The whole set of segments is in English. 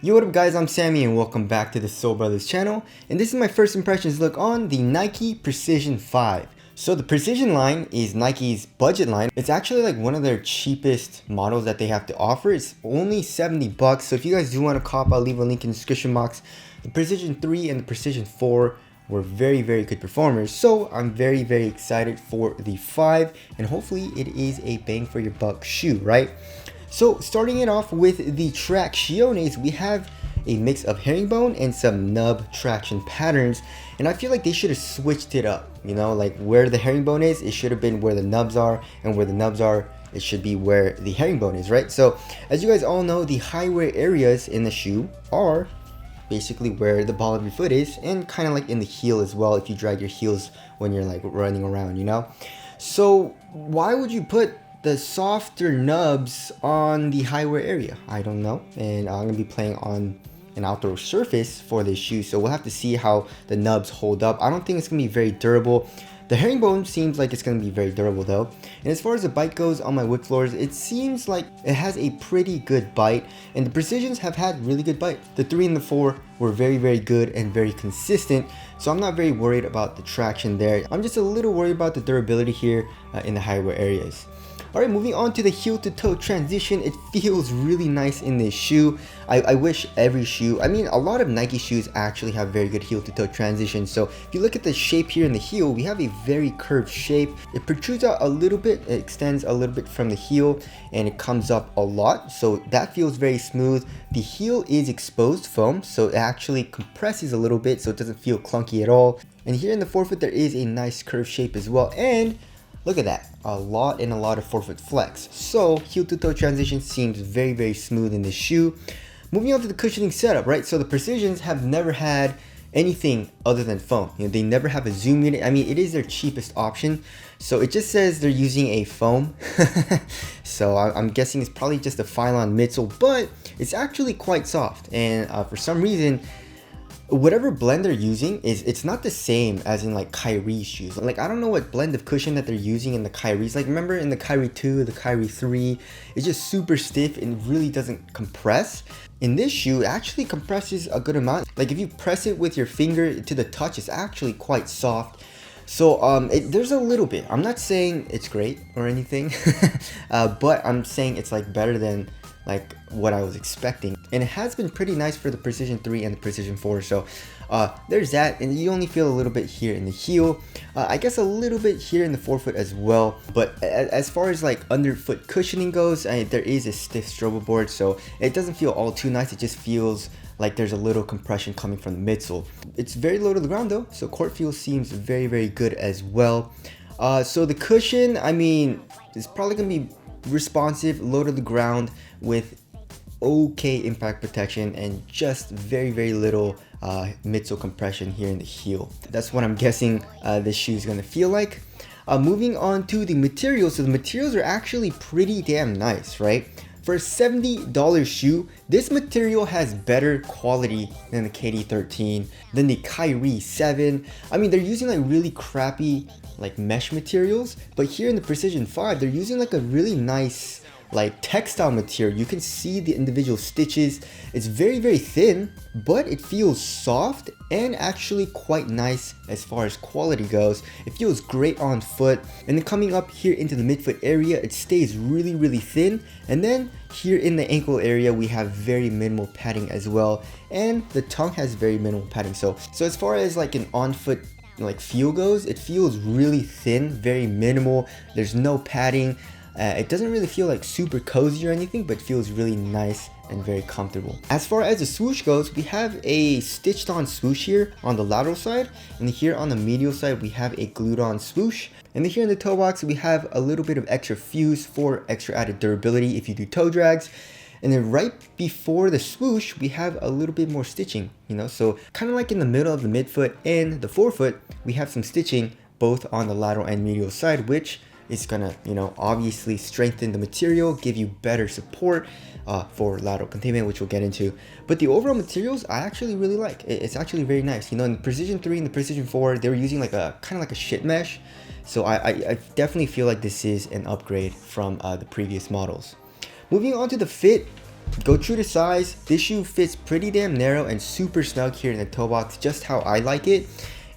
Yo, what up guys, I'm Sammy and welcome back to the Soul Brothers channel, and this is my first impressions look on the Nike Precision 5. So the Precision line is Nike's budget line. It's actually like one of their cheapest models that they have to offer. It's only 70 bucks, so if you guys do want to cop, I'll leave a link in the description box. The Precision 3 and the Precision 4 were very good performers, so I'm very excited for the 5, and hopefully it is a bang for your buck shoe, right? So starting it off with the tracciones, we have a mix of herringbone and some nub traction patterns, and I feel like they should have switched it up, you know, like where the herringbone is, it should have been where the nubs are, and where the nubs are, it should be where the herringbone is, right? So as you guys all know, the high wear areas in the shoe are basically where the ball of your foot is, and kind of like in the heel as well if you drag your heels when you're like running around, you know. So why would you put the softer nubs on the high wear area? I don't know, and I'm gonna be playing on an outdoor surface for this shoe, so we'll have to see how the nubs hold up. I don't think it's gonna be very durable. The herringbone seems like it's going to be very durable though. And as far as the bite goes on my wood floors, it seems like it has a pretty good bite, and the Precisions have had really good bite. The 3 and the 4 were very good and very consistent, so I'm not very worried about the traction there. I'm just a little worried about the durability here in the high wear areas. Alright, moving on to the heel to toe transition. It feels really nice in this shoe. I wish every shoe, I mean a lot of Nike shoes actually have very good heel to toe transition. So if you look at the shape here in the heel, we have a very curved shape. It protrudes out a little bit, it extends a little bit from the heel, and it comes up a lot, so that feels very smooth. The heel is exposed foam, so it actually compresses a little bit, so it doesn't feel clunky at all. And here in the forefoot there is a nice curved shape as well, and look at that, a lot of forefoot flex. So heel to toe transition seems very smooth in this shoe. Moving on to the cushioning setup, right? So the Precisions have never had anything other than foam. You know, they never have a zoom unit. I mean, it is their cheapest option, so it just says they're using a foam. So I'm guessing it's probably just a Phylon midsole, but it's actually quite soft, and for some reason, whatever blend they're using it's not the same as in like Kyrie's shoes. Like, I don't know what blend of cushion that they're using in the Kyrie's. Like, remember in the Kyrie 2, the Kyrie 3, it's just super stiff and really doesn't compress. In this shoe, it actually compresses a good amount. Like, if you press it with your finger to the touch, it's actually quite soft. So there's a little bit. I'm not saying it's great or anything, but I'm saying it's like better than like what I was expecting, and it has been pretty nice for the Precision 3 and the Precision 4. So there's that, and you only feel a little bit here in the heel, I guess a little bit here in the forefoot as well. But as far as like underfoot cushioning goes, there is a stiff strobo board, so it doesn't feel all too nice. It just feels like there's a little compression coming from the midsole. It's very low to the ground though, so court feel seems very good as well. So the cushion, I mean, it's probably gonna be responsive, low to the ground, with okay impact protection and just very little midsole compression here in the heel. That's what I'm guessing this shoe is going to feel like. Moving on to the materials. So the materials are actually pretty damn nice, right? For a $70 shoe, this material has better quality than the KD13, than the Kyrie 7. I mean, they're using like really crappy like mesh materials, but here in the Precision 5, they're using like a really nice like textile material. You can see the individual stitches. It's very thin, but it feels soft and actually quite nice as far as quality goes. It feels great on foot, and then coming up here into the midfoot area, it stays really thin, and then here in the ankle area we have very minimal padding as well, and the tongue has very minimal padding. So as far as like an on foot like feel goes, it feels really thin, very minimal. There's no padding. It doesn't really feel like super cozy or anything, but feels really nice and very comfortable. As far as the swoosh goes, we have a stitched on swoosh here on the lateral side, and here on the medial side we have a glued on swoosh, and then here in the toe box we have a little bit of extra fuse for extra added durability if you do toe drags. And then right before the swoosh, we have a little bit more stitching, you know, so kind of like in the middle of the midfoot and the forefoot, we have some stitching both on the lateral and medial side, which is gonna, you know, obviously strengthen the material, give you better support for lateral containment, which we'll get into. But the overall materials I actually really like. It's actually very nice. You know, in the Precision 3 and the Precision 4, they were using like a kind of like a shit mesh. So I definitely feel like this is an upgrade from the previous models. Moving on to the fit, Go true to size. This shoe fits pretty damn narrow and super snug here in the toe box, just how I like it.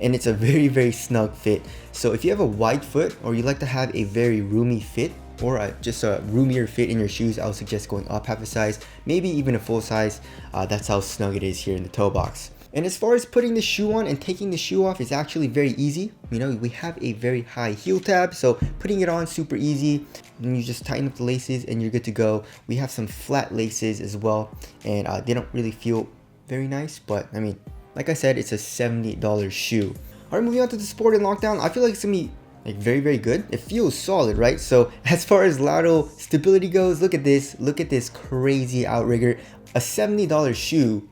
And it's a very snug fit. So if you have a wide foot or you like to have a very roomy fit, or just a roomier fit in your shoes, I would suggest going up half a size, maybe even a full size. That's how snug it is here in the toe box. And as far as putting the shoe on and taking the shoe off is actually very easy. You know, we have a very high heel tab, so putting it on super easy. And you just tighten up the laces and you're good to go. We have some flat laces as well, and they don't really feel very nice, but I mean, like I said, it's a $70 shoe. All right, moving on to the Sport and Lockdown. I feel like it's gonna be like very good. It feels solid, right? So as far as lateral stability goes, look at this crazy outrigger. A $70 shoe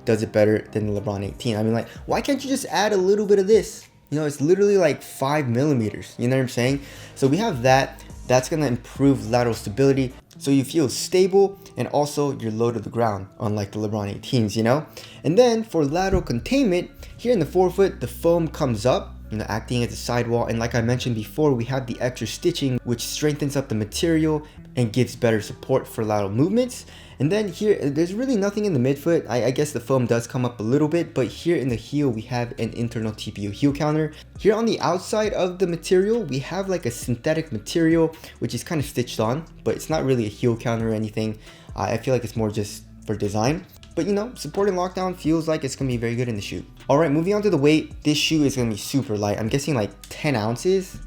does it better than the LeBron 18. I mean, like, why can't you just add a little bit of this? You know, it's literally like 5 millimeters, you know what I'm saying? So we have that's gonna improve lateral stability, so you feel stable and also you're low to the ground, unlike the LeBron 18s, you know? And then for lateral containment, here in the forefoot, the foam comes up, you know, acting as a sidewall. And like I mentioned before, we have the extra stitching, which strengthens up the material and gives better support for lateral movements. And then here, there's really nothing in the midfoot. I guess the foam does come up a little bit, but here in the heel, we have an internal TPU heel counter. Here on the outside of the material, we have like a synthetic material, which is kind of stitched on, but it's not really a heel counter or anything. I feel like it's more just for design. But you know, Support and Lockdown feels like it's gonna be very good in the shoe. All right, moving on to the weight. This shoe is gonna be super light. I'm guessing like 10 ounces,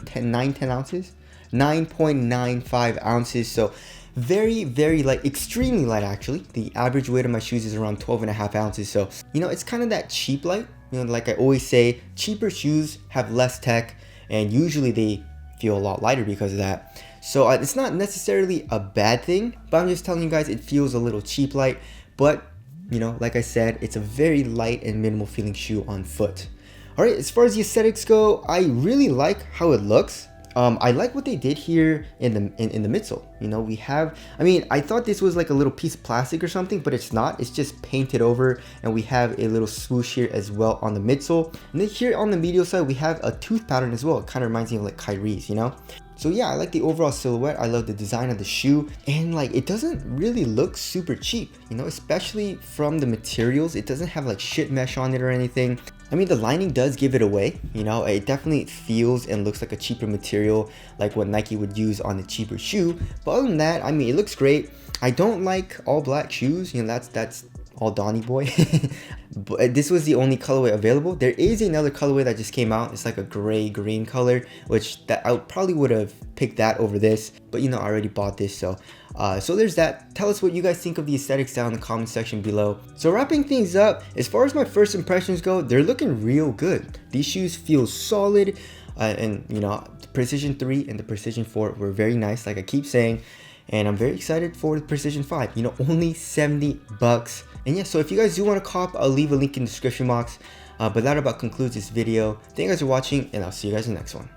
10 ounces, 9.95 ounces. So very light, extremely light actually. The average weight of my shoes is around 12.5 ounces. So, you know, it's kind of that cheap light. You know, like I always say, cheaper shoes have less tech and usually they feel a lot lighter because of that. So it's not necessarily a bad thing, but I'm just telling you guys it feels a little cheap light. But, you know, like I said, it's a very light and minimal feeling shoe on foot. All right, as far as the aesthetics go, I really like how it looks. I like what they did here in the midsole. You know, we have, I mean, I thought this was like a little piece of plastic or something, but it's not. It's just painted over, and we have a little swoosh here as well on the midsole. And then here on the medial side, we have a tooth pattern as well. It kind of reminds me of like Kyrie's, you know? So yeah, I like the overall silhouette. I love the design of the shoe, and like it doesn't really look super cheap, you know, especially from the materials. It doesn't have like shit mesh on it or anything. I mean, the lining does give it away, you know, it definitely feels and looks like a cheaper material, like what Nike would use on a cheaper shoe. But other than that, I mean, it looks great. I don't like all black shoes, you know, that's all Donny boy. But this was the only colorway available. There is another colorway that just came out. It's like a gray green color, which that I probably would have picked that over this, but you know, I already bought this. So there's that. Tell us what you guys think of the aesthetics down in the comment section below. So wrapping things up, as far as my first impressions go, they're looking real good. These shoes feel solid, and you know, the Precision 3 and the Precision 4 were very nice, like I keep saying. And I'm very excited for the Precision 5, you know, only 70 bucks. And yeah, so if you guys do want to cop, I'll leave a link in the description box. But that about concludes this video. Thank you guys for watching, and I'll see you guys in the next one.